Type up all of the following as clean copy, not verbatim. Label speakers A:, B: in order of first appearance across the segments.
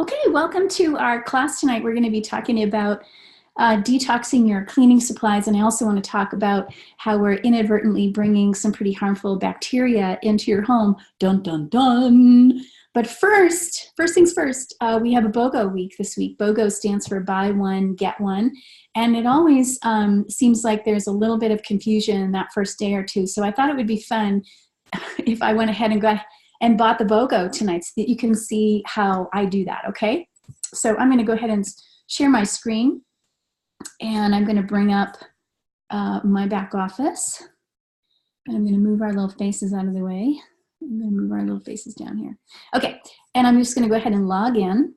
A: Okay, welcome to our class tonight. We're going to be talking about detoxing your cleaning supplies, and I also want to talk about how we're inadvertently bringing some pretty harmful bacteria into your home. Dun, dun, dun. But first things first, we have a BOGO week this week. BOGO stands for buy one, get one. And it always seems like there's a little bit of confusion in that first day or two. So I thought it would be fun if I went ahead and bought the BOGO tonight so that you can see how I do that, okay? So I'm gonna go ahead and share my screen, and I'm gonna bring up my back office. And I'm gonna move our little faces out of the way. I'm gonna move our little faces down here. Okay, and I'm just gonna go ahead and log in.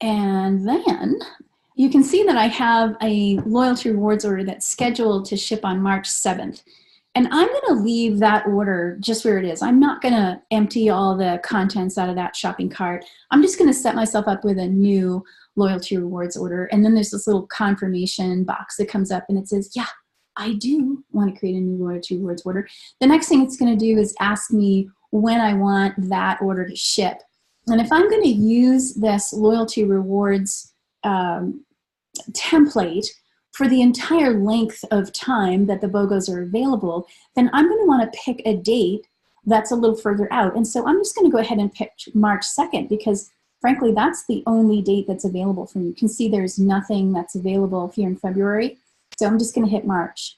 A: And then you can see that I have a loyalty rewards order that's scheduled to ship on March 7th. And I'm going to leave that order just where it is. I'm not going to empty all the contents out of that shopping cart. I'm just going to set myself up with a new loyalty rewards order. And then there's this little confirmation box that comes up and it says, yeah, I do want to create a new loyalty rewards order. The next thing it's going to do is ask me when I want that order to ship. And if I'm going to use this loyalty rewards template for the entire length of time that the BOGOs are available, then I'm going to want to pick a date that's a little further out. And so I'm just going to go ahead and pick March 2nd because frankly, that's the only date that's available for me. You can see there's nothing that's available here in February. So I'm just going to hit March.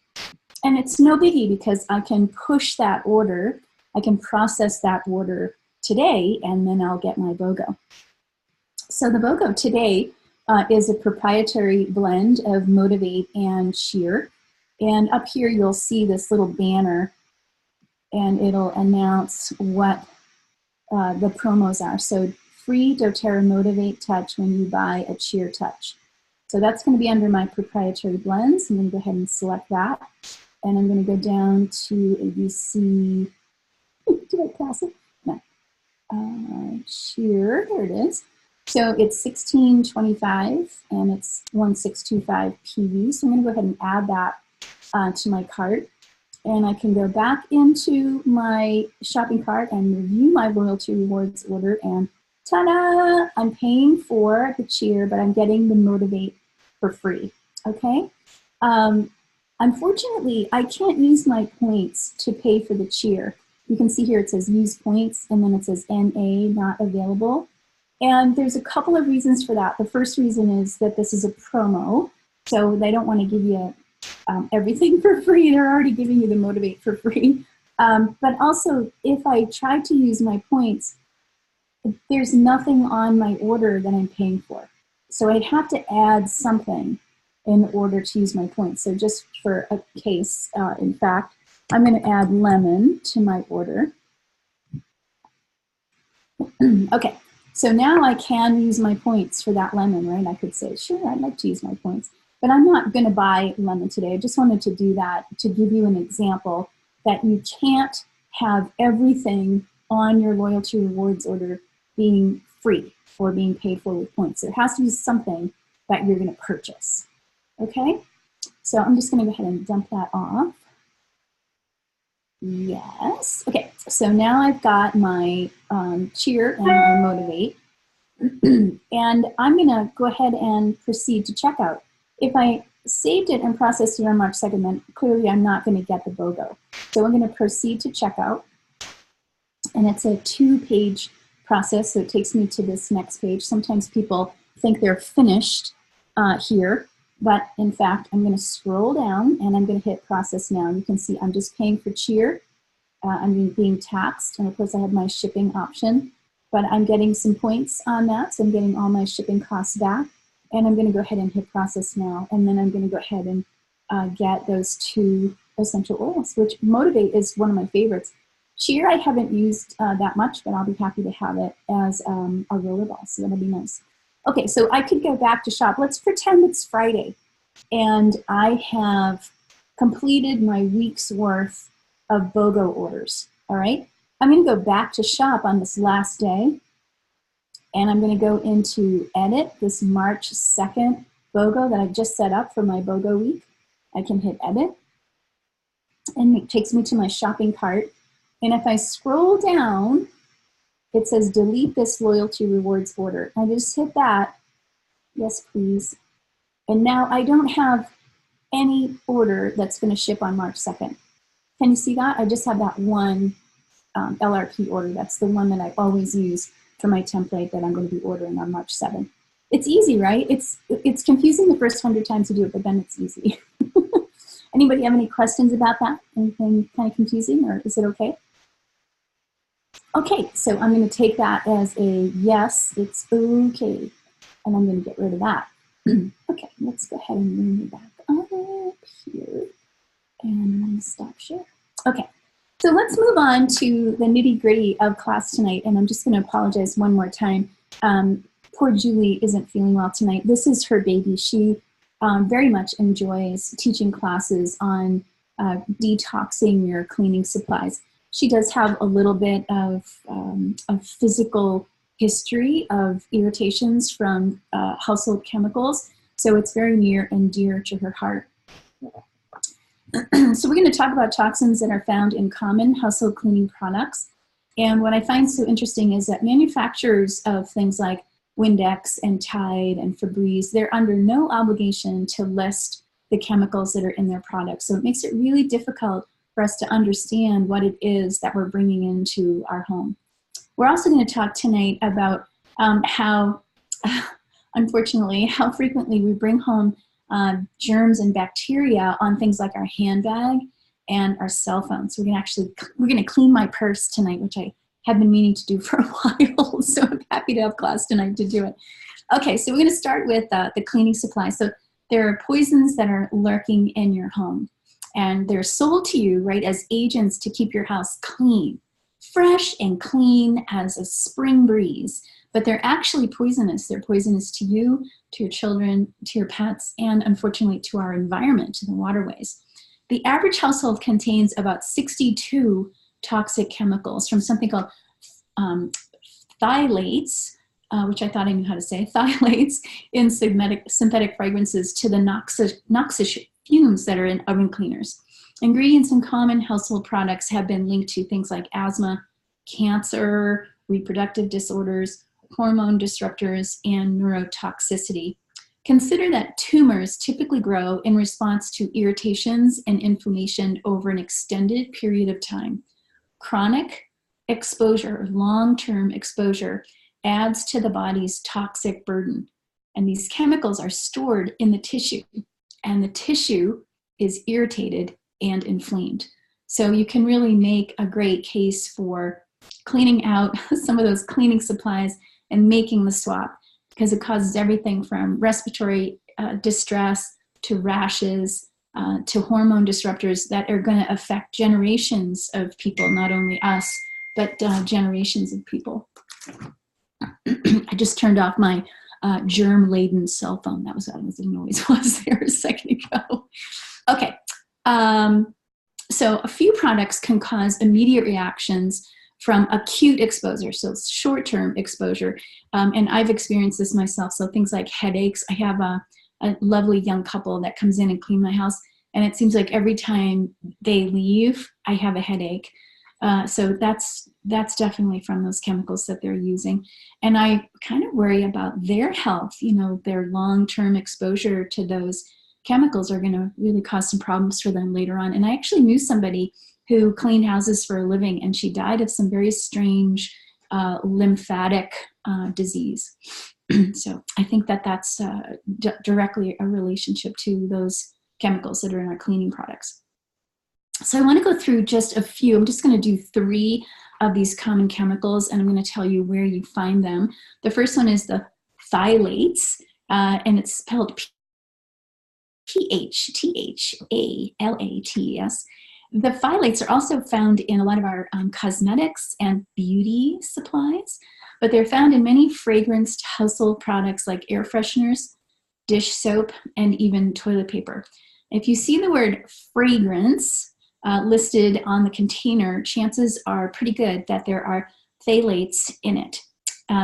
A: And it's no biggie because I can push that order. I can process that order today, and then I'll get my BOGO. So the BOGO today is a proprietary blend of Motivate and Sheer. And up here you'll see this little banner and it'll announce what the promos are. So free doTERRA Motivate Touch when you buy a Sheer Touch. So that's going to be under my proprietary blends. I'm going to go ahead and select that. And I'm going to go down to ABC. Did I pass it? No. Sheer, there it is. So it's 1625 and it's 1625 PV. So I'm going to go ahead and add that to my cart. And I can go back into my shopping cart and review my loyalty rewards order. And ta-da! I'm paying for the Cheer, but I'm getting the Motivate for free. Okay? Unfortunately, I can't use my points to pay for the Cheer. You can see here it says use points and then it says NA not available. And there's a couple of reasons for that. The first reason is that this is a promo, so they don't want to give you everything for free. They're already giving you the Motivate for free. But also, if I try to use my points, there's nothing on my order that I'm paying for. So I'd have to add something in order to use my points. So just for a case, in fact, I'm going to add lemon to my order. Okay. So now I can use my points for that lemon, right? I could say, sure, I'd like to use my points, but I'm not going to buy lemon today. I just wanted to do that to give you an example that you can't have everything on your loyalty rewards order being free or being paid for with points. There has to be something that you're going to purchase, okay? So I'm just going to go ahead and dump that off. Yes. Okay, so now I've got my Cheer and my Motivate. And I'm going to go ahead and proceed to checkout. If I saved it and processed it on March 2nd, then clearly I'm not going to get the BOGO. So I'm going to proceed to checkout. And it's a 2-page process, so it takes me to this next page. Sometimes people think they're finished here. But in fact, I'm going to scroll down and I'm going to hit process now. You can see I'm just paying for Cheer. I'm being taxed. And of course, I have my shipping option. But I'm getting some points on that. So I'm getting all my shipping costs back. And I'm going to go ahead and hit process now. And then I'm going to go ahead and get those 2 essential oils, which Motivate is one of my favorites. Cheer I haven't used that much, but I'll be happy to have it as a rollerball. So that'll be nice. Okay, so I could go back to shop. Let's pretend it's Friday and I have completed my week's worth of BOGO orders, all right? I'm gonna go back to shop on this last day and I'm gonna go into edit, this March 2nd BOGO that I just set up for my BOGO week. I can hit edit and it takes me to my shopping cart. And if I scroll down, it says delete this loyalty rewards order. I just hit that, yes please. And now I don't have any order that's going to ship on March 2nd. Can you see that? I just have that one LRP order. That's the one that I always use for my template that I'm going to be ordering on March 7th. It's easy, right? It's confusing the first 100 times you do it, but then it's easy. Anybody have any questions about that? Anything kind of confusing, or is it okay? Okay, so I'm going to take that as a yes, it's okay. And I'm going to get rid of that. Okay, let's go ahead and bring it back up here. And I'm going to stop share. Okay, so let's move on to the nitty-gritty of class tonight. And I'm just going to apologize one more time. Poor Julie isn't feeling well tonight. This is her baby. She very much enjoys teaching classes on detoxing your cleaning supplies. She does have a little bit of physical history of irritations from household chemicals, so it's very near and dear to her heart. So we're going to talk about toxins that are found in common household cleaning products. And what I find so interesting is that manufacturers of things like Windex and Tide and Febreze, they're under no obligation to list the chemicals that are in their products. So it makes it really difficult for us to understand what it is that we're bringing into our home. We're also going to talk tonight about how, unfortunately, how frequently we bring home germs and bacteria on things like our handbag and our cell phone. So we're going to clean my purse tonight, which I have been meaning to do for a while. So I'm happy to have class tonight to do it. Okay, so we're going to start with the cleaning supplies. So there are poisons that are lurking in your home, and they're sold to you, right, as agents to keep your house clean, fresh and clean as a spring breeze. But they're actually poisonous. They're poisonous to you, to your children, to your pets, and unfortunately to our environment, to the waterways. The average household contains about 62 toxic chemicals, from something called phthalates, which I thought I knew how to say, phthalates in synthetic fragrances, to the noxious fumes that are in oven cleaners. Ingredients in common household products have been linked to things like asthma, cancer, reproductive disorders, hormone disruptors, and neurotoxicity. Consider that tumors typically grow in response to irritations and inflammation over an extended period of time. Chronic exposure, long-term exposure, adds to the body's toxic burden. And these chemicals are stored in the tissue, and the tissue is irritated and inflamed. So you can really make a great case for cleaning out some of those cleaning supplies and making the swap, because it causes everything from respiratory distress to rashes to hormone disruptors that are going to affect generations of people, not only us, but generations of people. I just turned off my germ-laden cell phone. That was what the noise was there a second ago. Okay, so a few products can cause immediate reactions from acute exposure, so short-term exposure. And I've experienced this myself, so things like headaches. I have a lovely young couple that comes in and clean my house, and it seems like every time they leave, I have a headache. So that's definitely from those chemicals that they're using. And I kind of worry about their health. You know, their long-term exposure to those chemicals are going to really cause some problems for them later on. And I actually knew somebody who cleaned houses for a living, and she died of some very strange lymphatic disease. So I think that that's directly a relationship to those chemicals that are in our cleaning products. So I want to go through just a few. I'm just going to do 3 of these common chemicals, and I'm going to tell you where you find them. The first one is the phthalates, and it's spelled P-H-T-H-A-L-A-T-E-S. The phthalates are also found in a lot of our cosmetics and beauty supplies, but they're found in many fragranced household products like air fresheners, dish soap, and even toilet paper. If you see the word fragrance listed on the container, chances are pretty good that there are phthalates in it.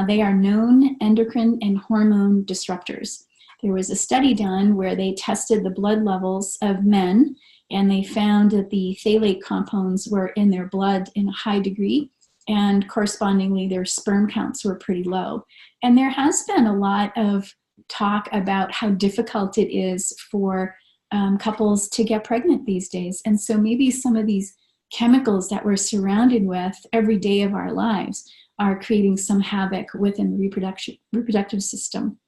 A: They are known endocrine and hormone disruptors. There was a study done where they tested the blood levels of men, and they found that the phthalate compounds were in their blood in a high degree. and correspondingly their sperm counts were pretty low. And there has been a lot of talk about how difficult it is for couples to get pregnant these days. And so maybe some of these chemicals that we're surrounded with every day of our lives are creating some havoc within the reproductive system.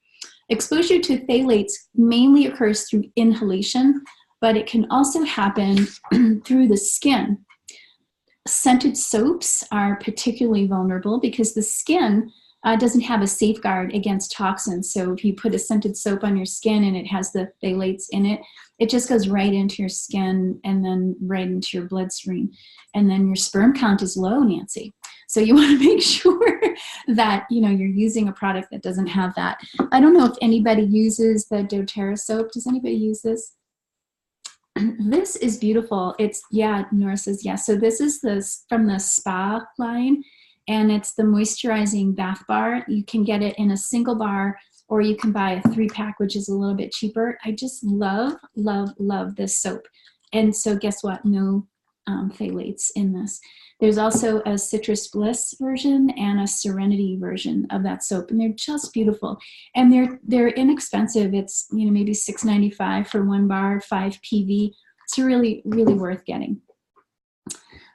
A: Exposure to phthalates mainly occurs through inhalation, but it can also happen through the skin. Scented soaps are particularly vulnerable because the skin doesn't have a safeguard against toxins. So if you put a scented soap on your skin and it has the phthalates in it, it just goes right into your skin and then right into your bloodstream. And then your sperm count is low, Nancy. So you want to make sure that, you know, you're using a product that doesn't have that. I don't know if anybody uses the doTERRA soap. Does anybody use this? This is beautiful. It's, yeah, Nora says, yeah. So this is from the Spa line, and it's the moisturizing bath bar. You can get it in a single bar, or you can buy a 3-pack, which is a little bit cheaper. I just love, love, love this soap. And so guess what? No phthalates in this. There's also a Citrus Bliss version and a Serenity version of that soap, and they're just beautiful. And they're inexpensive. It's, you know, maybe $6.95 for 1 bar, 5 PV. It's really, really worth getting.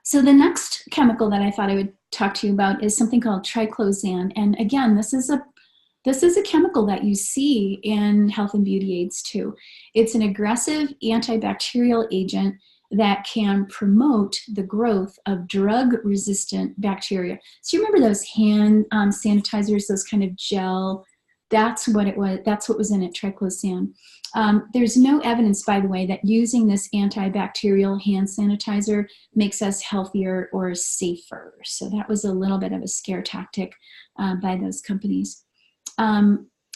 A: So the next chemical that I thought I would talk to you about is something called triclosan. And again, this is a chemical that you see in health and beauty aids too. It's an aggressive antibacterial agent that can promote the growth of drug-resistant bacteria. So you remember those hand sanitizers, those kind of gel? That's what it was. That's what was in it, triclosan. There's no evidence, by the way, that using this antibacterial hand sanitizer makes us healthier or safer. So that was a little bit of a scare tactic by those companies.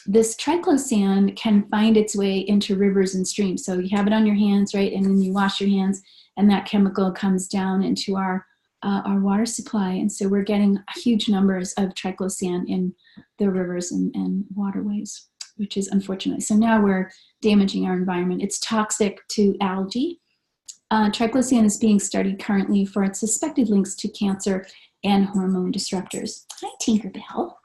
A: This triclosan can find its way into rivers and streams. So you have it on your hands, right? And then you wash your hands, and that chemical comes down into our water supply. And so we're getting huge numbers of triclosan in the rivers and waterways, which is unfortunate. So now we're damaging our environment. It's toxic to algae. Triclosan is being studied currently for its suspected links to cancer and hormone disruptors. Hi, Tinkerbell.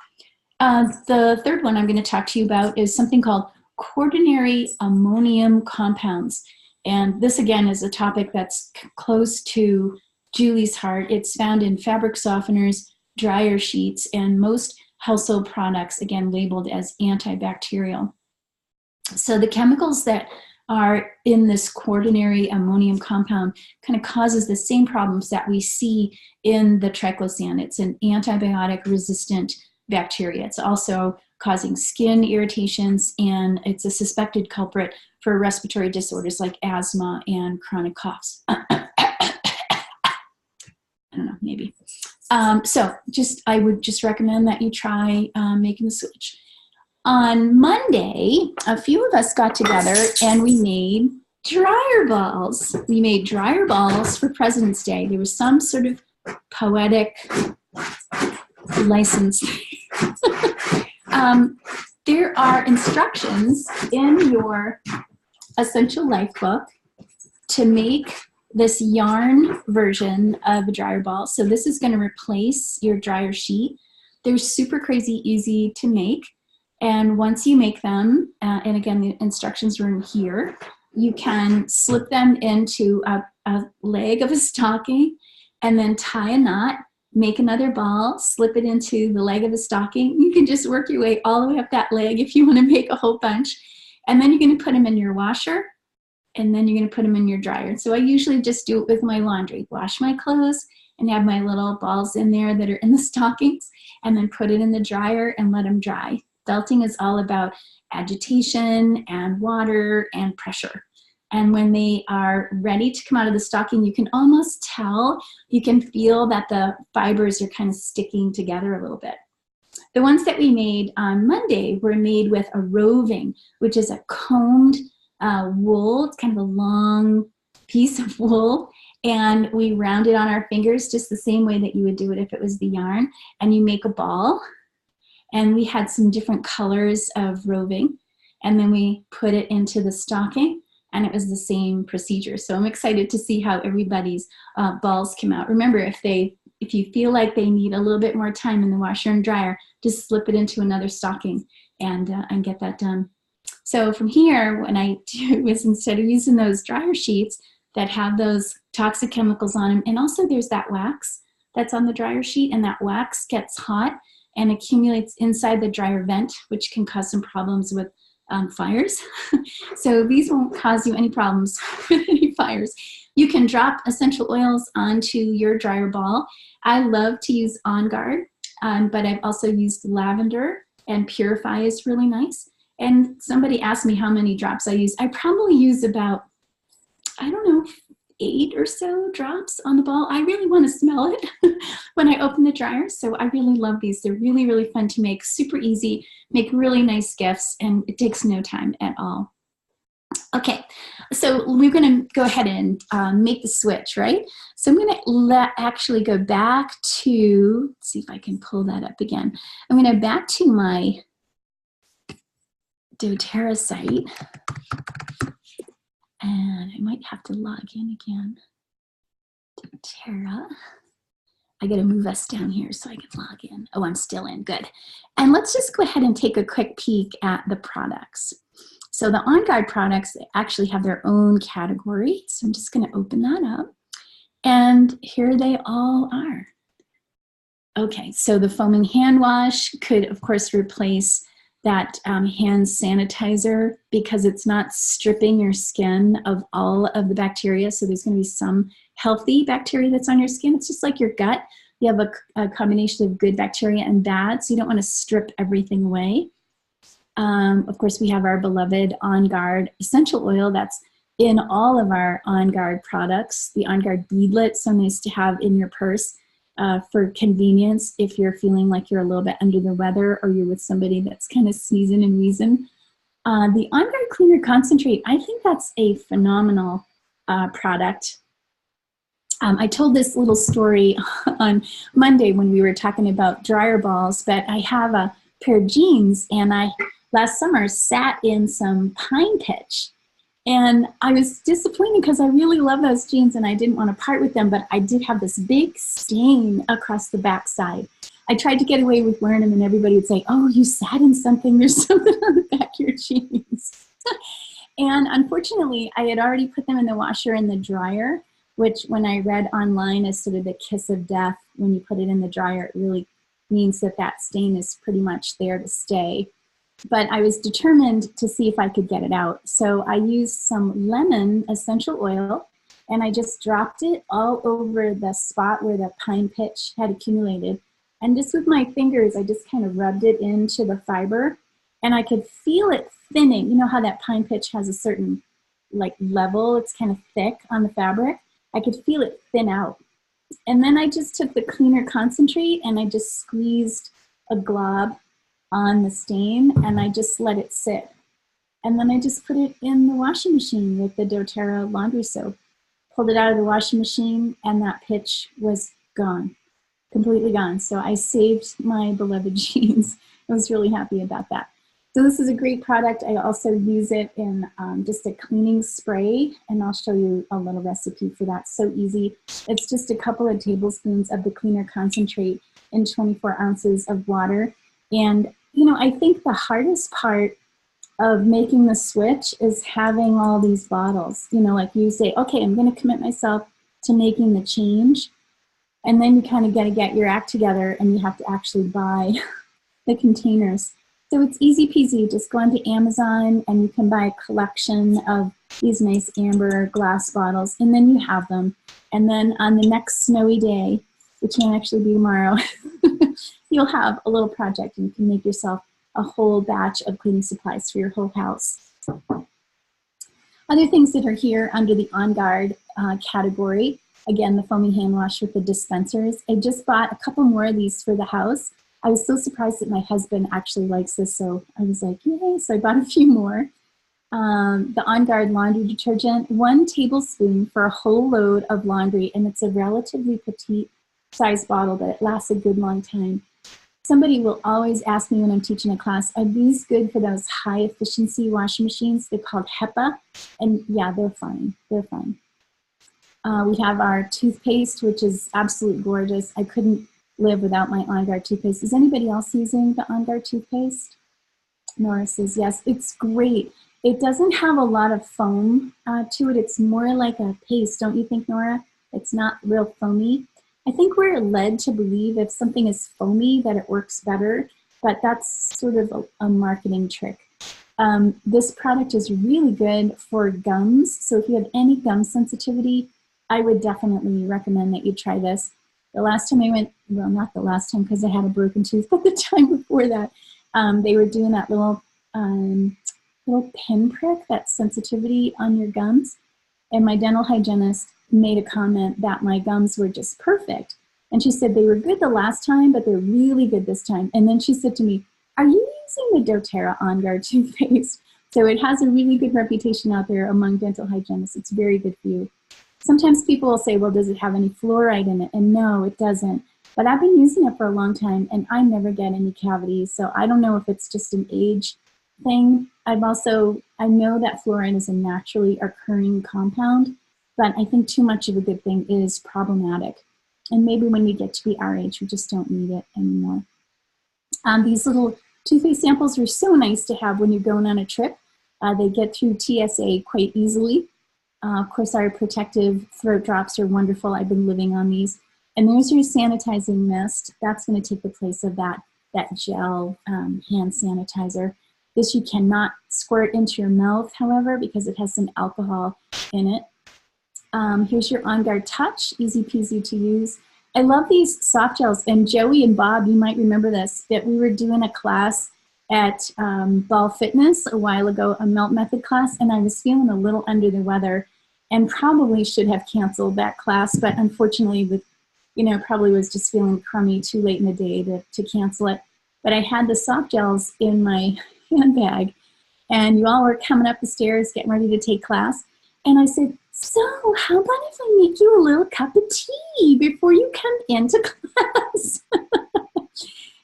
A: The third one I'm going to talk to you about is something called quaternary ammonium compounds. And this, again, is a topic that's close to Julie's heart. It's found in fabric softeners, dryer sheets, and most household products, again, labeled as antibacterial. So the chemicals that are in this quaternary ammonium compound kind of causes the same problems that we see in the triclosan. It's an antibiotic-resistant bacteria. It's also causing skin irritations, and it's a suspected culprit for respiratory disorders like asthma and chronic coughs. I don't know, maybe. So I would just recommend that you try making the switch. On Monday, a few of us got together and we made dryer balls. We made dryer balls for President's Day. There was some sort of poetic license. There are instructions in your Essential Life book to make this yarn version of a dryer ball. So this is going to replace your dryer sheet. They're super crazy easy to make. And once you make them, and again, the instructions are in here, you can slip them into a leg of a stocking and then tie a knot, make another ball, slip it into the leg of a stocking. You can just work your way all the way up that leg if you want to make a whole bunch. And then you're going to put them in your washer, and then you're going to put them in your dryer. So I usually just do it with my laundry. Wash my clothes and have my little balls in there that are in the stockings, and then put it in the dryer and let them dry. Felting is all about agitation and water and pressure. And when they are ready to come out of the stocking, you can almost tell, you can feel that the fibers are kind of sticking together a little bit. The ones that we made on Monday were made with a roving, which is a combed wool. It's kind of a long piece of wool. And we round it on our fingers just the same way that you would do it if it was the yarn. And you make a ball. And we had some different colors of roving. And then we put it into the stocking. And it was the same procedure. So I'm excited to see how everybody's balls came out. Remember, if they if you feel like they need a little bit more time in the washer and dryer, just slip it into another stocking and get that done. So from here, what I do is instead of using those dryer sheets that have those toxic chemicals on them, and also there's that wax that's on the dryer sheet, and that wax gets hot and accumulates inside the dryer vent, which can cause some problems with fires. So these won't cause you any problems with any fires. You can drop essential oils onto your dryer ball. I love to use On Guard, but I've also used lavender, and Purify is really nice. And somebody asked me how many drops I use. I probably use about, I don't know, 8 or so drops on the ball. I really want to smell it when I open the dryer. So I really love these. They're really, really fun to make, super easy, make really nice gifts, and it takes no time at all. Okay, so we're going to go ahead and make the switch, right? So I'm going to actually go back to, let's see if I can pull that up again. I'm going to back to my doTERRA site, and I might have to log in again. doTERRA. I got to move us down here so I can log in. Oh, I'm still in. Good. And let's just go ahead and take a quick peek at the products. So the On Guard products actually have their own category. So I'm just going to open that up. And here they all are. Okay, so the foaming hand wash could, of course, replace that hand sanitizer because it's not stripping your skin of all of the bacteria. So there's going to be some healthy bacteria that's on your skin. It's just like your gut. You have a combination of good bacteria and bad, so you don't want to strip everything away. Of course, we have our beloved On Guard essential oil that's in all of our On Guard products. The On Guard beadlet, so nice to have in your purse for convenience if you're feeling like you're a little bit under the weather or you're with somebody that's kind of sneezing and wheezing. The On Guard Cleaner Concentrate, I think that's a phenomenal product. I told this little story on Monday when we were talking about dryer balls, but I have a pair of jeans, and I last summer sat in some pine pitch, and I was disappointed because I really love those jeans and I didn't want to part with them, but I did have this big stain across the backside. I tried to get away with wearing them, and everybody would say, oh, you sat in something, there's something on the back of your jeans. And unfortunately, I had already put them in the washer and the dryer, which when I read online is sort of the kiss of death. When you put it in the dryer, it really means that that stain is pretty much there to stay. But I was determined to see if I could get it out. So I used some lemon essential oil, and I just dropped it all over the spot where the pine pitch had accumulated. And just with my fingers, I just kind of rubbed it into the fiber, and I could feel it thinning. You know how that pine pitch has a certain like level, it's kind of thick on the fabric. I could feel it thin out. And then I just took the cleaner concentrate and I just squeezed a glob on the stain, and I just let it sit. And then I just put it in the washing machine with the doTERRA laundry soap. Pulled it out of the washing machine, and that pitch was gone, completely gone. So I saved my beloved jeans. I was really happy about that. So this is a great product. I also use it in just a cleaning spray, and I'll show you a little recipe for that. So easy. It's just a couple of tablespoons of the cleaner concentrate in 24 ounces of water. And, you know, I think the hardest part of making the switch is having all these bottles. You know, like you say, okay, I'm going to commit myself to making the change. And then you kind of got to get your act together, and you have to actually buy the containers. So it's easy peasy. Just go onto Amazon and you can buy a collection of these nice amber glass bottles, and then you have them. And then on the next snowy day, which may actually be tomorrow, you'll have a little project, and you can make yourself a whole batch of cleaning supplies for your whole house. Other things that are here under the On Guard category, again, the foaming hand wash with the dispensers. I just bought a couple more of these for the house. I was so surprised that my husband actually likes this, so I was like, yay, so I bought a few more. The On Guard laundry detergent, 1 tablespoon for a whole load of laundry, and it's a relatively petite size bottle, but it lasts a good long time. Somebody will always ask me when I'm teaching a class, are these good for those high efficiency washing machines? They're called HEPA, and yeah, they're fine, they're fine. We have our toothpaste, which is absolutely gorgeous. I couldn't live without my On Guard toothpaste. Is anybody else using the On Guard toothpaste? Nora says yes, it's great. It doesn't have a lot of foam to it. It's more like a paste, don't you think, Nora? It's not real foamy. I think we're led to believe if something is foamy that it works better, but that's sort of a marketing trick. This product is really good for gums. So if you have any gum sensitivity, I would definitely recommend that you try this. The last time I went, well, not the last time because I had a broken tooth, but the time before that, they were doing that little pinprick, that sensitivity on your gums. And my dental hygienist made a comment that my gums were just perfect. And she said they were good the last time, but they're really good this time. And then she said to me, are you using the doTERRA On Guard toothpaste? So it has a really good reputation out there among dental hygienists. It's very good for you. Sometimes people will say, well, does it have any fluoride in it? And no, it doesn't. But I've been using it for a long time and I never get any cavities. So I don't know if it's just an age thing. I know that fluoride is a naturally occurring compound, but I think too much of a good thing is problematic. And maybe when we get to be our age, we just don't need it anymore. These little toothpaste samples are so nice to have when you're going on a trip. They get through TSA quite easily. Of course, our protective throat drops are wonderful. I've been living on these. And there's your sanitizing mist. That's going to take the place of that gel hand sanitizer. This you cannot squirt into your mouth, however, because it has some alcohol in it. Here's your On Guard Touch, easy peasy to use. I love these soft gels. And Joey and Bob, you might remember this, that we were doing a class at Ball Fitness a while ago, a melt method class, and I was feeling a little under the weather and probably should have canceled that class, but unfortunately, probably was just feeling crummy too late in the day to cancel it. But I had the soft gels in my handbag, and you all were coming up the stairs getting ready to take class, and I said, so how about if I make you a little cup of tea before you come into class?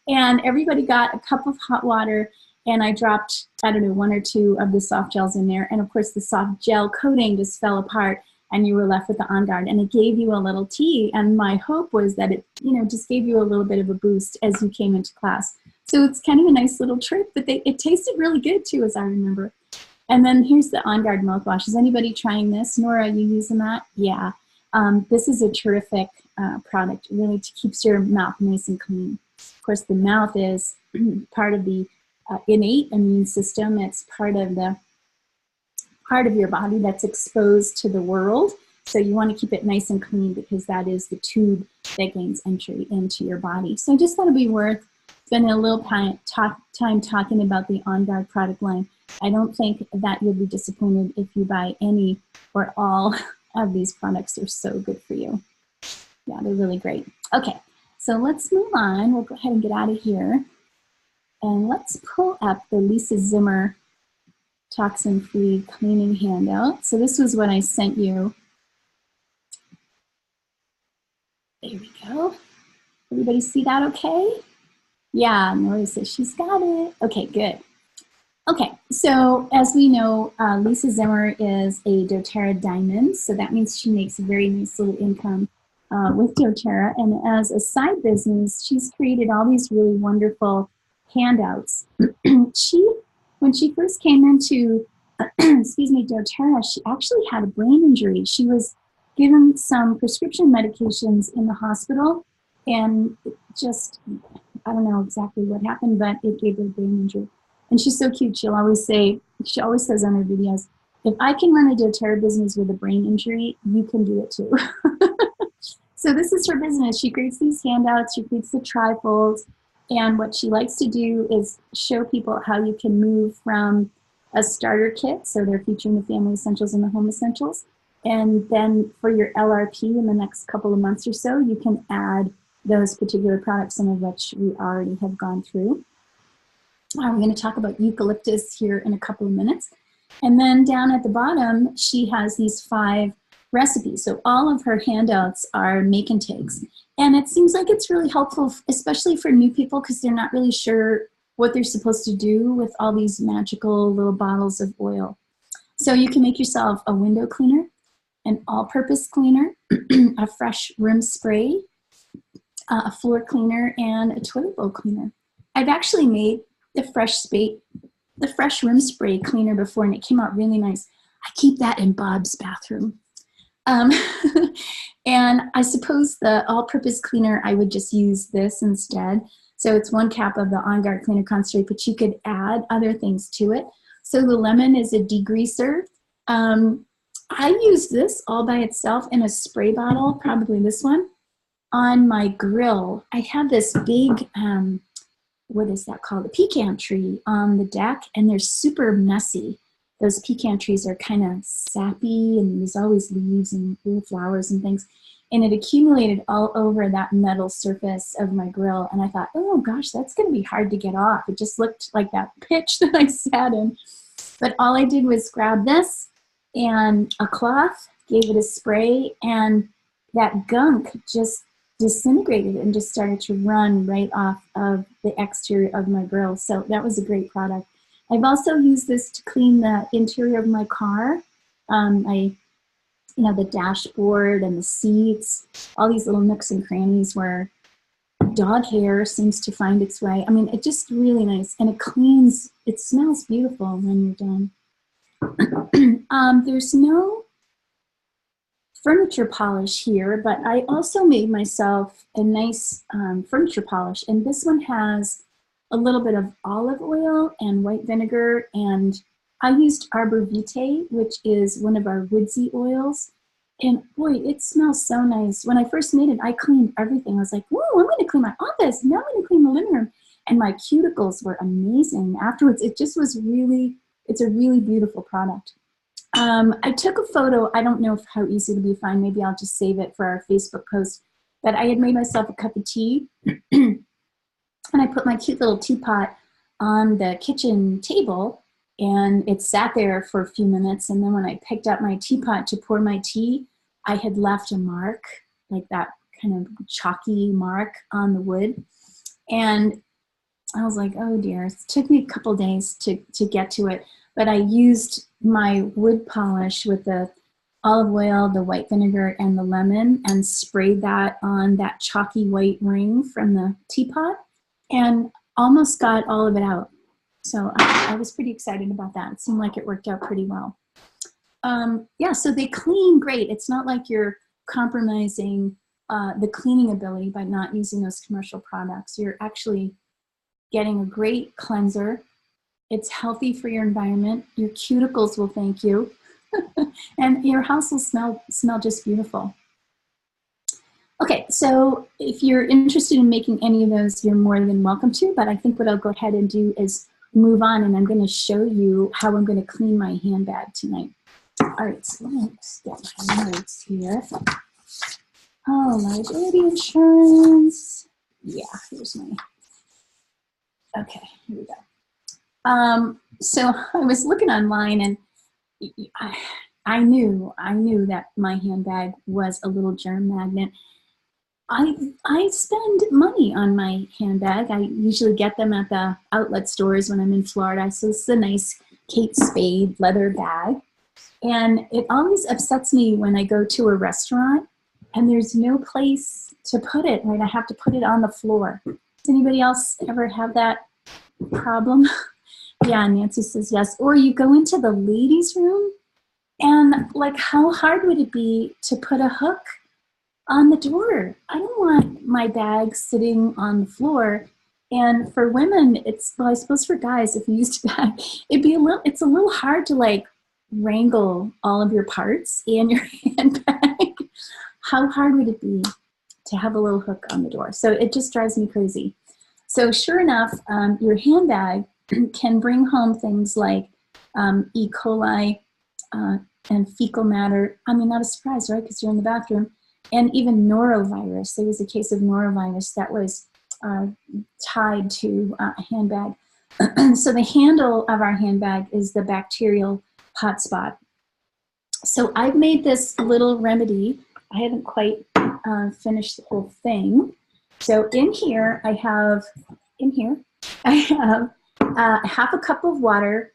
A: And everybody got a cup of hot water, and I dropped, I don't know, 1 or 2 of the soft gels in there. And of course, the soft gel coating just fell apart, and you were left with the On Guard. And it gave you a little tea. And my hope was that it, just gave you a little bit of a boost as you came into class. So it's kind of a nice little trick, but it tasted really good too, as I remember. And then here's the On Guard mouthwash. Is anybody trying this? Nora, you using that? Yeah. This is a terrific product. It really keeps your mouth nice and clean. Of course, the mouth is part of the innate immune system. It's part of your body that's exposed to the world. So you want to keep it nice and clean because that is the tube that gains entry into your body. So I just thought it'd be worth spending a little time talking about the On Guard product line. I don't think that you'll be disappointed if you buy any or all of these products. They're so good for you. Yeah, they're really great. Okay, so let's move on. We'll go ahead and get out of here. And let's pull up the Lisa Zimmer toxin-free cleaning handout. So this was what I sent you. There we go. Everybody see that okay? Yeah, Nora says she's got it. Okay, good. Okay, so as we know, Lisa Zimmer is a doTERRA diamond, so that means she makes a very nice little income with doTERRA. And as a side business, she's created all these really wonderful handouts. When she first came into, doTERRA, she actually had a brain injury. She was given some prescription medications in the hospital, and just, I don't know exactly what happened, but it gave her a brain injury. And she's so cute. She always says on her videos, if I can run a doTERRA business with a brain injury, you can do it too. So this is her business. She creates these handouts, she creates the trifolds, and what she likes to do is show people how you can move from a starter kit, so they're featuring the family essentials and the home essentials, and then for your LRP in the next couple of months or so, you can add those particular products, some of which we already have gone through. We're going to talk about eucalyptus here in a couple of minutes. And then down at the bottom, she has these 5 recipes. So all of her handouts are make and takes. And it seems like it's really helpful, especially for new people, because they're not really sure what they're supposed to do with all these magical little bottles of oil. So you can make yourself a window cleaner. an all-purpose cleaner, a fresh room spray, a floor cleaner, and a toilet bowl cleaner. I've actually made the fresh room spray cleaner before, and it came out really nice. I keep that in Bob's bathroom. And I suppose the all-purpose cleaner, I would just use this instead. So it's 1 cap of the On Guard Cleaner Concentrate, but you could add other things to it. So the lemon is a degreaser. I use this all by itself in a spray bottle, probably this one, on my grill. I have this big, what is that called? A pecan tree on the deck, and they're super messy. Those pecan trees are kind of sappy, and there's always leaves and little flowers and things. And it accumulated all over that metal surface of my grill. And I thought, oh gosh, that's gonna be hard to get off. It just looked like that pitch that I sat in. But all I did was grab this and a cloth, gave it a spray, and that gunk just disintegrated and just started to run right off of the exterior of my grill. So that was a great product. I've also used this to clean the interior of my car. The dashboard and the seats, all these little nooks and crannies where dog hair seems to find its way. I mean, it's just really nice, and it cleans, it smells beautiful when you're done. There's no furniture polish here, but I also made myself a nice furniture polish, and this one has a little bit of olive oil and white vinegar, and I used Arbor Vitae, which is one of our woodsy oils, and boy, it smells so nice. When I first made it, I cleaned everything. I was like, whoa, I'm gonna clean my office, now I'm gonna clean the living room, and my cuticles were amazing afterwards. It just was really, it's a really beautiful product. I took a photo. I don't know how easy it'll be to find. Maybe I'll just save it for our Facebook post. But I had made myself a cup of tea, and I put my cute little teapot on the kitchen table, and it sat there for a few minutes. And then when I picked up my teapot to pour my tea, I had left a mark, like that kind of chalky mark on the wood. And I was like, oh dear, it took me a couple days to get to it. But I used my wood polish with the olive oil, the white vinegar, and the lemon, and sprayed that on that chalky white ring from the teapot, and almost got all of it out. So I was pretty excited about that. It seemed like it worked out pretty well. Yeah, so they clean great. It's not like you're compromising the cleaning ability by not using those commercial products. You're actually getting a great cleanser. It's healthy for your environment. Your cuticles will thank you. And your house will smell just beautiful. Okay, so if you're interested in making any of those, you're more than welcome to, but I think what I'll go ahead and do is move on, and I'm gonna show you how I'm gonna clean my handbag tonight. All right, so let's get my notes here. Oh, liability insurance. Yeah, here's my, okay, here we go. So I was looking online, and I knew that my handbag was a little germ magnet. I spend money on my handbag. I usually get them at the outlet stores when I'm in Florida. So it's a nice Kate Spade leather bag. And it always upsets me when I go to a restaurant and there's no place to put it, right? I have to put it on the floor. Does anybody else ever have that problem? Yeah, Nancy says yes. Or you go into the ladies' room, and like, how hard would it be to put a hook on the door? I don't want my bag sitting on the floor. And for women, it's, well, I suppose for guys, if you used a bag, it's a little hard to like wrangle all of your parts in your handbag. How hard would it be to have a little hook on the door? So it just drives me crazy. So sure enough, your handbag can bring home things like E. coli and fecal matter. I mean, not a surprise, right? Because you're in the bathroom. And even norovirus. There was a case of norovirus that was tied to a handbag. So the handle of our handbag is the bacterial hotspot. So I've made this little remedy. I haven't quite finished the whole thing. So in here, I have half a cup of water,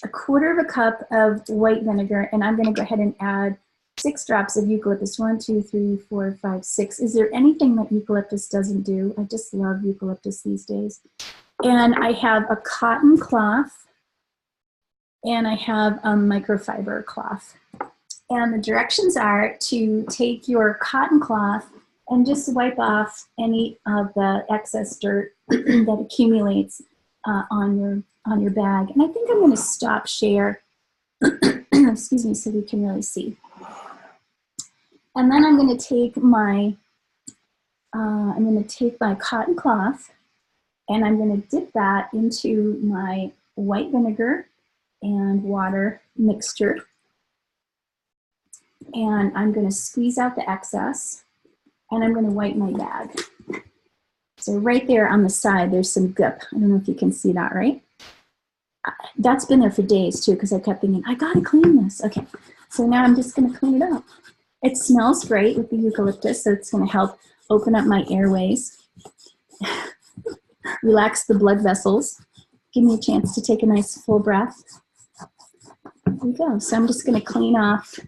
A: a quarter of a cup of white vinegar, and I'm going to go ahead and add 6 drops of eucalyptus. 1, 2, 3, 4, 5, 6. Is there anything that eucalyptus doesn't do? I just love eucalyptus these days. And I have a cotton cloth, and I have a microfiber cloth. And the directions are to take your cotton cloth and just wipe off any of the excess dirt that accumulates on your bag. And I think I'm going to stop share, excuse me, so we can really see. And then I'm going to take my cotton cloth, and I'm going to dip that into my white vinegar and water mixture. And I'm going to squeeze out the excess, and I'm going to wipe my bag. So right there on the side, there's some goop. I don't know if you can see that, right? That's been there for days too, because I kept thinking, I gotta clean this. Okay, so now I'm just gonna clean it up. It smells great with the eucalyptus, so it's gonna help open up my airways, relax the blood vessels, give me a chance to take a nice full breath. There we go. So I'm just gonna clean off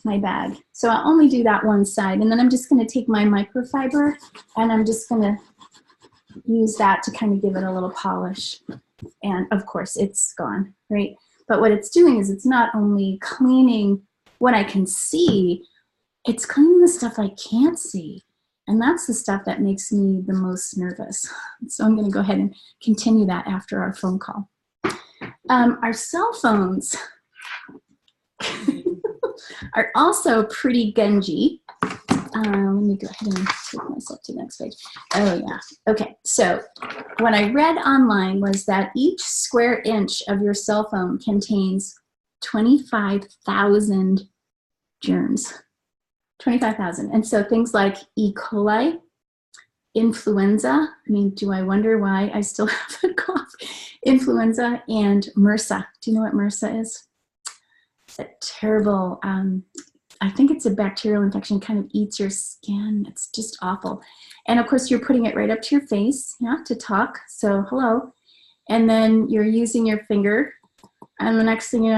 A: my bag. So I'll only do that one side, and then I'm just gonna take my microfiber, and I'm just gonna use that to kind of give it a little polish. And of course it's gone, right? But what it's doing is it's not only cleaning what I can see, it's cleaning the stuff I can't see. And that's the stuff that makes me the most nervous. So I'm going to go ahead and continue that after our phone call. Our cell phones are also pretty gungy. Let me go ahead and take myself to the next page. Oh yeah, okay. So what I read online was that each square inch of your cell phone contains 25,000 germs. 25,000. And so things like E. coli, influenza, I mean, do I wonder why I still have a cough? Influenza and MRSA. Do you know what MRSA is? It's a terrible, I think it's a bacterial infection, kind of eats your skin. It's just awful. And of course, you're putting it right up to your face, yeah, to talk. So hello. And then you're using your finger. And the next thing you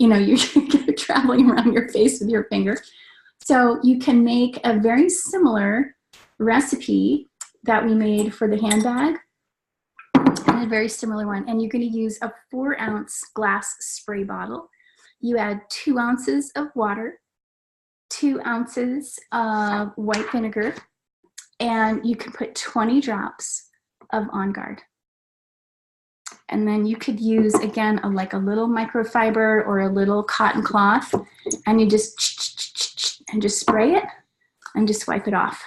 A: know, you're traveling around your face with your finger. So you can make a very similar recipe that we made for the handbag, and a very similar one. And you're going to use a 4-ounce glass spray bottle. You add 2 ounces of water, 2 ounces of white vinegar, and you can put 20 drops of On Guard. And then you could use, again, like a little microfiber or a little cotton cloth, and you just spray it and just wipe it off.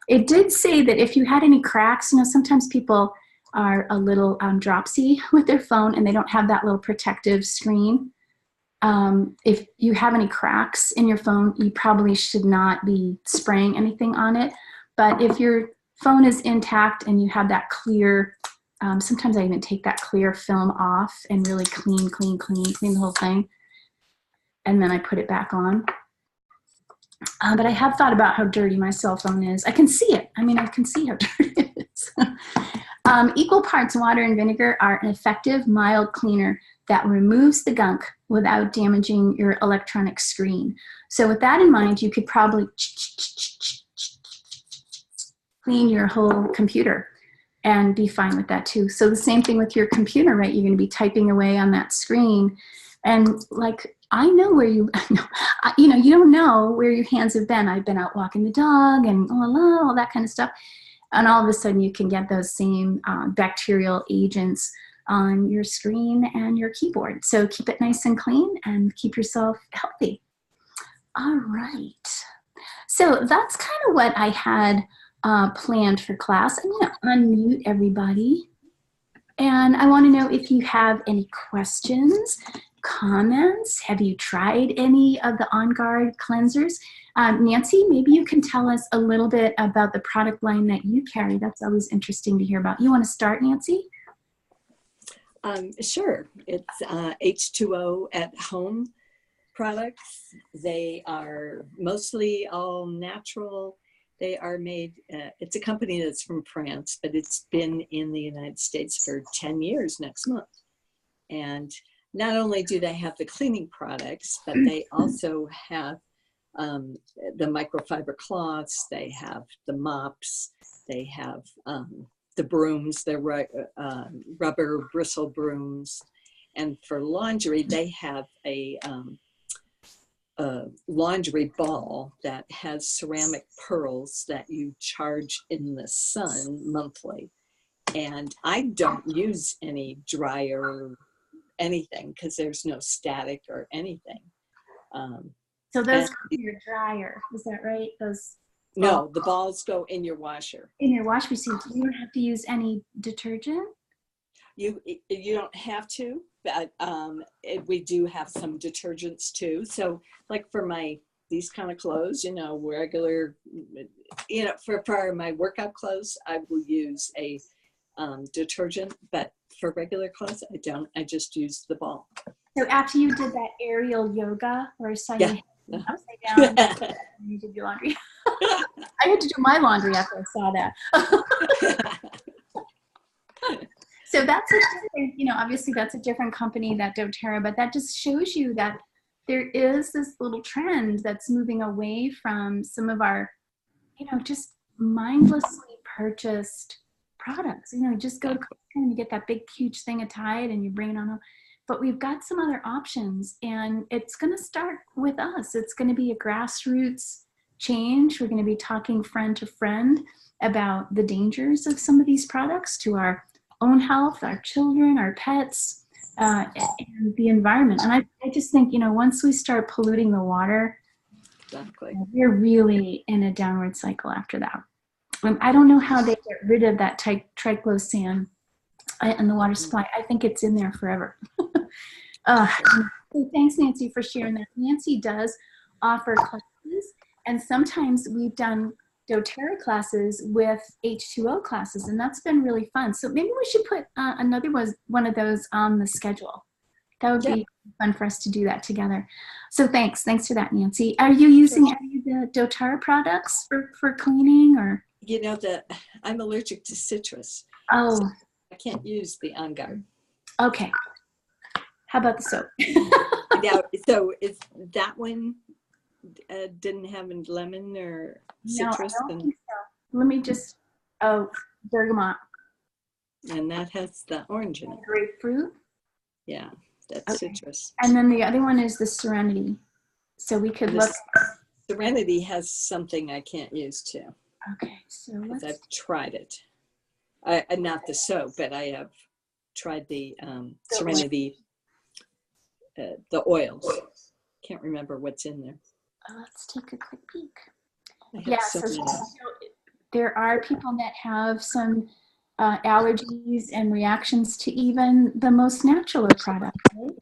A: It did say that if you had any cracks, sometimes people are a little dropsy with their phone and they don't have that little protective screen. If you have any cracks in your phone, you probably should not be spraying anything on it. But if your phone is intact and you have that clear, sometimes I even take that clear film off and really clean the whole thing. And then I put it back on. But I have thought about how dirty my cell phone is. I can see it. I mean, I can see how dirty it is. Equal parts water and vinegar are an effective, mild cleaner that removes the gunk without damaging your electronic screen. So with that in mind, you could probably clean your whole computer and be fine with that too. So the same thing with your computer, right? You're going to be typing away on that screen, and like, I know where you don't know where your hands have been. I've been out walking the dog and all that kind of stuff. And all of a sudden you can get those same bacterial agents on your screen and your keyboard. So keep it nice and clean and keep yourself healthy. All right. So that's kind of what I had planned for class. I'm going to unmute everybody. And I want to know if you have any questions, comments. Have you tried any of the On Guard cleansers? Nancy, maybe you can tell us a little bit about the product line that you carry. That's always interesting to hear about. You want to start, Nancy?
B: Sure. It's H2O at home products. They are mostly all natural. They are made, it's a company that's from France, but it's been in the United States for 10 years next month. And not only do they have the cleaning products, but they also have the microfiber cloths, they have the mops, they have the brooms, the rubber bristle brooms. And for laundry, they have a laundry ball that has ceramic pearls that you charge in the sun monthly. And I don't use any dryer anything because there's no static or anything.
A: So those go in your dryer, is that right? Those
B: no, the balls go in your washer.
A: In your wash machine. You don't have to use any detergent?
B: You don't have to, but we do have some detergents too. So like for these kind of clothes, regular, for my workout clothes, I will use a detergent, but for regular clothes, I don't. I just use the ball.
A: So after you did that aerial yoga where I saw you upside down and you did your laundry. I had to do my laundry after I saw that. So that's a different, obviously that's a different company, that doTERRA, but that just shows you that there is this little trend that's moving away from some of our, just mindlessly purchased products. You just go to Costco and you get that big, huge thing of Tide and you bring it on home. But we've got some other options, and it's going to start with us. It's going to be a grassroots change. We're going to be talking friend to friend about the dangers of some of these products to our own health, our children, our pets, and the environment. And I just think, once we start polluting the water,
B: exactly,
A: we're really in a downward cycle after that. I don't know how they get rid of that triclosan in the water supply. I think it's in there forever. So thanks, Nancy, for sharing that. Nancy does offer classes, and sometimes we've done doTERRA classes with H2O classes, and that's been really fun. So maybe we should put another one of those on the schedule. That would be fun for us to do that together. So thanks for that, Nancy. Are you using any of the doTERRA products for cleaning, or?
B: I'm allergic to citrus.
A: Oh.
B: So I can't use the On Guard.
A: Okay. How about the soap?
B: Now, so is that one didn't have any lemon or citrus?
A: No, I don't think so. Let me just, bergamot.
B: And that has the orange in it.
A: Grapefruit.
B: Yeah, that's citrus.
A: And then the other one is the Serenity. So we could look.
B: Serenity has something I can't use too.
A: Okay, so
B: I've tried it. Not the soap, but I have tried the Serenity, the oils. Can't remember what's in there.
A: Let's take a quick peek.
B: So
A: there are people that have some allergies and reactions to even the most natural products, right?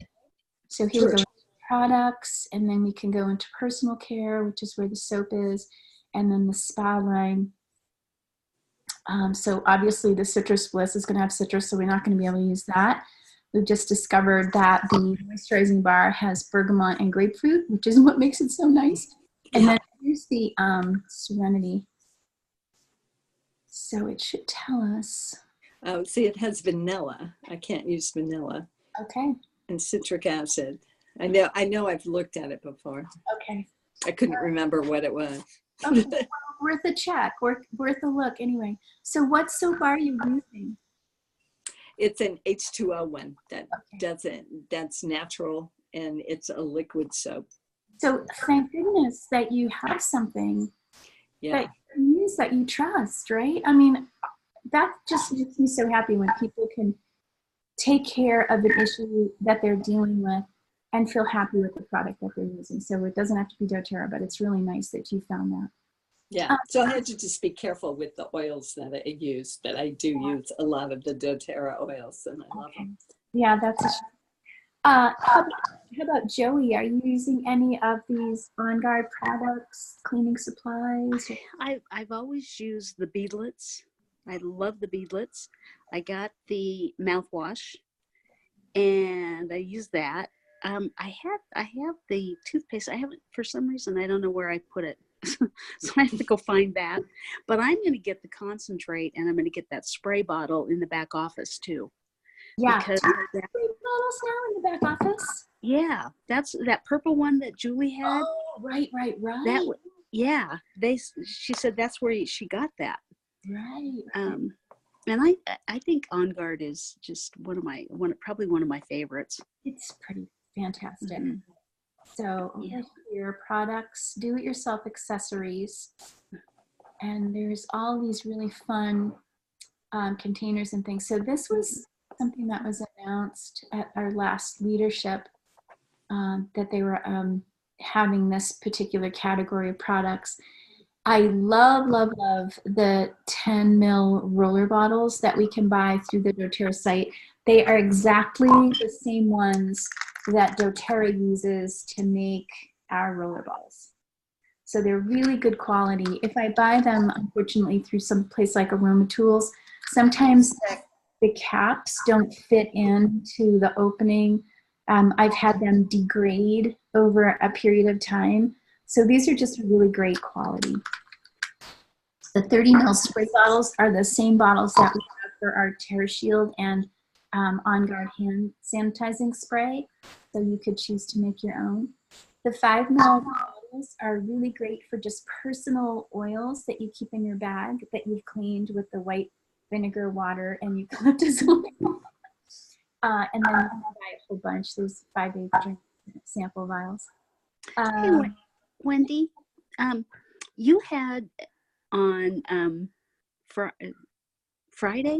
A: So here we go, products, and then we can go into personal care, which is where the soap is, and then the spa line. So obviously the Citrus Bliss is going to have citrus, so we're not going to be able to use that. We've just discovered that the moisturizing bar has bergamot and grapefruit, which is what makes it so nice. And then here's the Serenity. So it should tell us.
B: Oh, see, it has vanilla. I can't use vanilla.
A: Okay.
B: And citric acid. I know I've looked at it before.
A: Okay.
B: I couldn't remember what it was.
A: Okay. Well, worth a check, worth a look anyway. So what soap are you using?
B: It's an H2O one that's natural, and it's a liquid soap.
A: So thank goodness that you have something that you use, that you trust, right? I mean, that just makes me so happy when people can take care of an issue that they're dealing with and feel happy with the product that they're using. So it doesn't have to be doTERRA, but it's really nice that you found that.
B: Yeah, so I had to just be careful with the oils that I use, but I do use a lot of the doTERRA oils, and I love them.
A: Yeah, that's a shame. How about Joey? Are you using any of these On Guard products, cleaning supplies?
C: I've always used the beadlets. I love the beadlets. I got the mouthwash, and I use that. I have the toothpaste. I haven't, for some reason, I don't know where I put it. So I have to go find that. But I'm going to get the concentrate, and I'm going to get that spray bottle in the back office too.
A: Yeah,
C: because
A: bottles now in the back office?
C: Yeah, that's that purple one that Julie had.
A: Oh, right.
C: That yeah, she said that's where she got that.
A: Right.
C: And I think On Guard is just probably one of my favorites.
A: It's pretty fantastic.
C: Mm-hmm.
A: So over here, products, do-it-yourself accessories, and there's all these really fun containers and things. So this was something that was announced at our last leadership, that they were having this particular category of products. I love the 10 ml roller bottles that we can buy through the doTERRA site. They are exactly the same ones that doTERRA uses to make our roller bottles. So they're really good quality. If I buy them, unfortunately, through some place like Aroma Tools, sometimes the caps don't fit into the opening. I've had them degrade over a period of time. So these are just really great quality. The 30 ml spray bottles are the same bottles that we have for our TerraShield and On Guard hand sanitizing spray. So you could choose to make your own. The 5 ml bottles are really great for just personal oils that you keep in your bag that you've cleaned with the white vinegar water and you cut dissolve. And then you can buy a whole bunch, those 5-8 drink sample vials.
C: Hey, Wendy, you had on Friday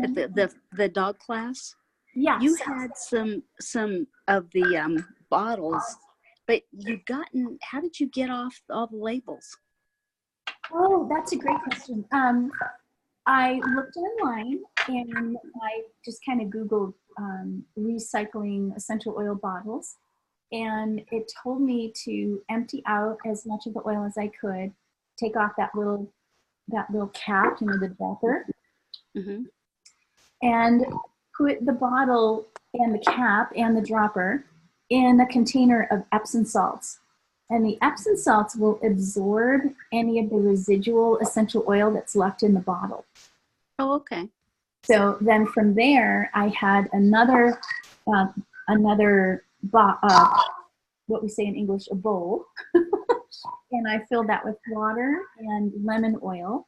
C: at the dog class.
A: Yes.
C: You had some of the bottles, but how did you get off all the labels?
A: Oh, that's a great question. I looked online and I just kind of Googled recycling essential oil bottles, and it told me to empty out as much of the oil as I could, take off that little cap, the dropper, and put the bottle and the cap and the dropper in a container of Epsom salts. And the Epsom salts will absorb any of the residual essential oil that's left in the bottle.
C: Oh, okay.
A: So then from there, I had another what we say in English, a bowl. And I filled that with water and lemon oil.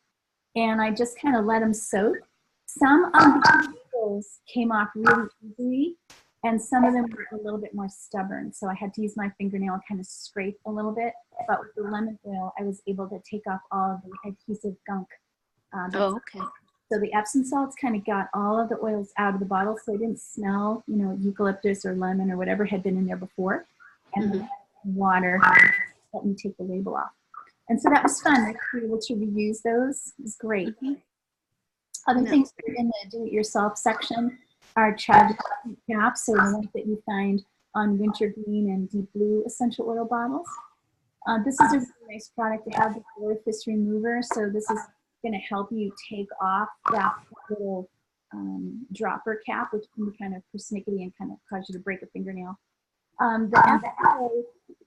A: And I just kind of let them soak. Some of the labels came off really easily, and some of them were a little bit more stubborn. So I had to use my fingernail and kind of scrape a little bit. But with the lemon oil, I was able to take off all of the adhesive gunk.
C: Okay.
A: So the Epsom salts kind of got all of the oils out of the bottle, so it didn't smell, eucalyptus or lemon or whatever had been in there before. And the water helped me take the label off. And so that was fun. I was able to reuse those. It was great. Other things that are in the do-it-yourself section are tragic caps, so the ones that you find on wintergreen and deep blue essential oil bottles. This is a really nice product to have, the orifice remover. So this is going to help you take off that little dropper cap, which can be kind of persnickety and kind of cause you to break a fingernail. The FA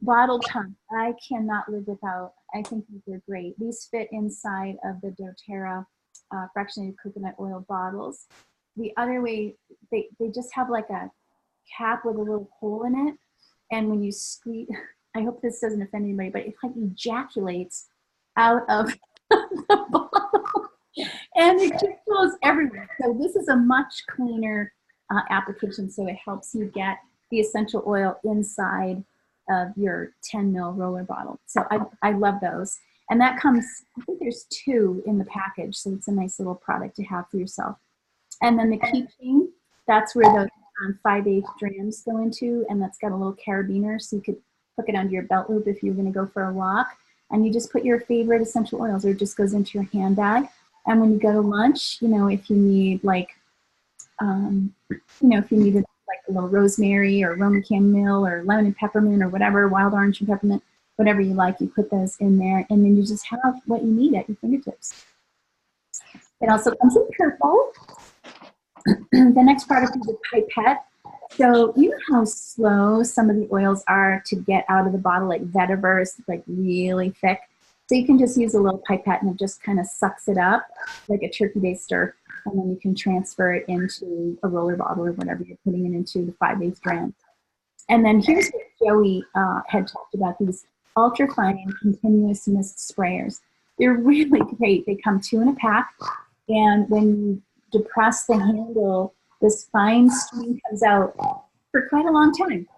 A: bottle pump, I cannot live without. I think these are great. These fit inside of the doTERRA fractionated coconut oil bottles. The other way, they just have like a cap with a little hole in it. And when you squeeze, I hope this doesn't offend anybody, but it like ejaculates out of the bottle. And it just goes everywhere. So this is a much cleaner application. So it helps you get the essential oil inside of your 10 ml roller bottle. So I love those. And that comes, I think there's 2 in the package. So it's a nice little product to have for yourself. And then the keychain, that's where the 5/8 drams go into, and that's got a little carabiner, so you could hook it onto your belt loop if you're going to go for a walk. And you just put your favorite essential oils, or it just goes into your handbag. And when you go to lunch, if you need like, if you needed like a little rosemary or Roman chamomile or lemon and peppermint or whatever, wild orange and peppermint, whatever you like, you put those in there, and then you just have what you need at your fingertips. It also comes in purple. The next product is a pipette. So you know how slow some of the oils are to get out of the bottle, like vetiver, like really thick. So you can just use a little pipette and it just kind of sucks it up like a turkey baster. and then you can transfer it into a roller bottle or whatever you're putting it into, the 5/8 gram. And then here's what Joey had talked about, these ultra-fine continuous mist sprayers. They're really great. They come 2 in a pack, and when you depress the handle, this fine stream comes out for quite a long time.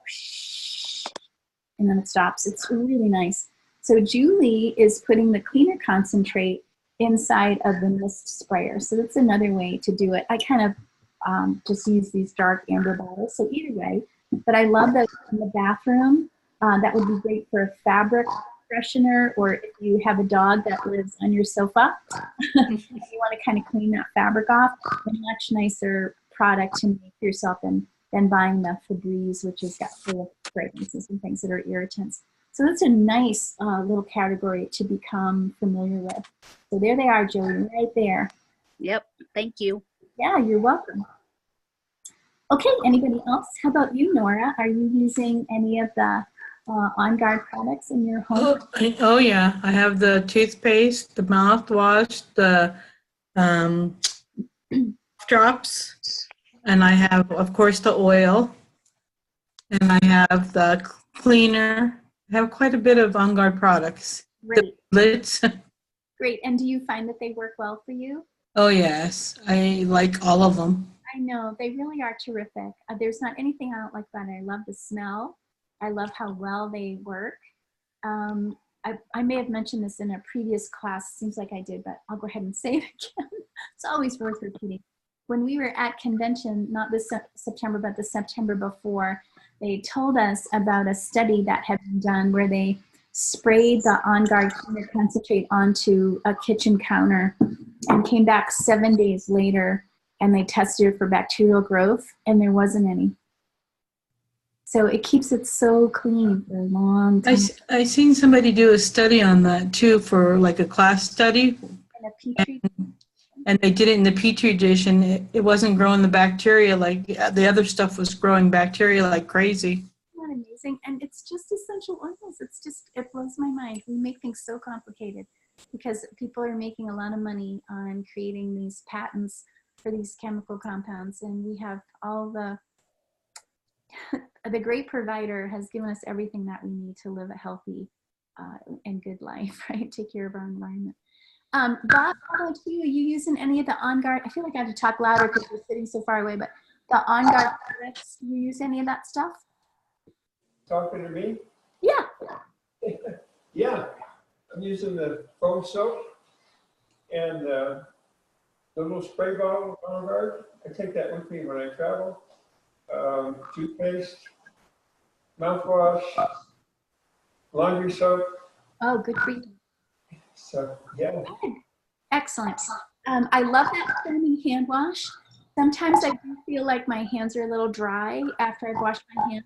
A: And then it stops. It's really nice. So Julie is putting the cleaner concentrate inside of the mist sprayer. So that's another way to do it. I kind of just use these dark amber bottles. So either way, but I love that in the bathroom. That would be great for a fabric freshener, or if you have a dog that lives on your sofa, and you want to kind of clean that fabric off, a much nicer product to make yourself than buying the Febreze, which is got full of fragrances and things that are irritants. So that's a nice little category to become familiar with. So there they are, Joey, right there.
C: Yep. Thank you.
A: Yeah, you're welcome. Okay, anybody else? How about you, Nora? Are you using any of the On Guard products in your home?
D: Oh yeah, I have the toothpaste, the mouthwash, the drops, and I have, of course, the oil, and I have the cleaner. I have quite a bit of On Guard products.
A: Great.
D: The lids.
A: Great. And do you find that they work well for you?
D: Oh yes, I like all of them.
A: I know, they really are terrific. There's not anything I don't like about it. I love the smell. I love how well they work. I may have mentioned this in a previous class. Seems like I did, but I'll go ahead and say it again. It's always worth repeating. When we were at convention, not this September, but the September before, they told us about a study that had been done where they sprayed the On Guard cleaner concentrate onto a kitchen counter and came back 7 days later, and they tested it for bacterial growth, and there wasn't any. So it keeps it so clean for a long time.
D: I seen somebody do a study on that too, for like a class study.
A: In a Petri.
D: And they did it in the Petri dish, and it wasn't growing the bacteria like the other stuff was growing bacteria like crazy.
A: Isn't that amazing? And it's just essential oils. It's just, it blows my mind. We make things so complicated because people are making a lot of money on creating these patents for these chemical compounds, and we have all the great provider has given us everything that we need to live a healthy and good life, right? Take care of our environment. Bob, how about you? Are you using any of the On Guard? I feel like I have to talk louder because we're sitting so far away, but the On Guard products, do you use any of that stuff?
E: Talking to me?
A: Yeah.
E: Yeah, I'm using the foam soap and the little spray bottle of On Guard. I take that with me when I travel. Toothpaste, mouthwash, laundry soap.
A: Oh, good for you.
E: So, yeah.
A: Excellent. I love that foaming hand wash. Sometimes I do feel like my hands are a little dry after I've washed my hands.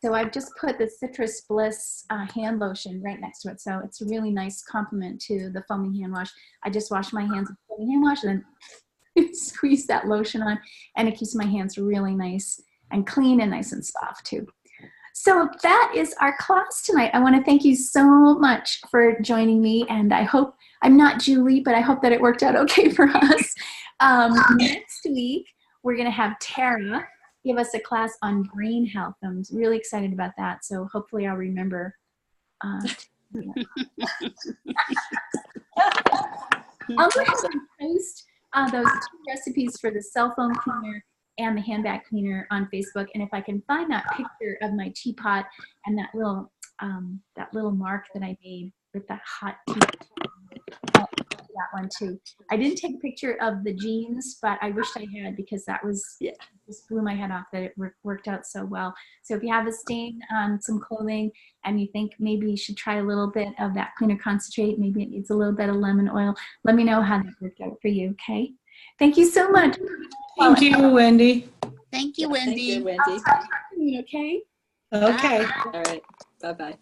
A: So I've just put the Citrus Bliss hand lotion right next to it. So it's a really nice complement to the foaming hand wash. I just wash my hands with foaming hand wash and then squeeze that lotion on, and it keeps my hands really nice and clean and nice and soft too. So that is our class tonight. I want to thank you so much for joining me, and I hope, I'm not Julie, but I hope that it worked out okay for us. Next week, we're going to have Tara give us a class on brain health. I'm really excited about that, so hopefully I'll remember. I'll go ahead and post those 2 recipes for the cell phone cleaner and the handbag cleaner on Facebook, and if I can find that picture of my teapot and that little mark that I made with the hot tea, I'll do that one too. I didn't take a picture of the jeans, but I wished I had, because that was, just blew my head off that it worked out so well. So if you have a stain on some clothing and you think maybe you should try a little bit of that cleaner concentrate, maybe it needs a little bit of lemon oil, let me know how that worked out for you, okay? Thank you so much.
D: Thank you, Wendy.
C: Thank you, Wendy.
B: Thank you, Wendy.
A: I'll talk to you, okay?
D: Okay.
B: All right. Bye-bye.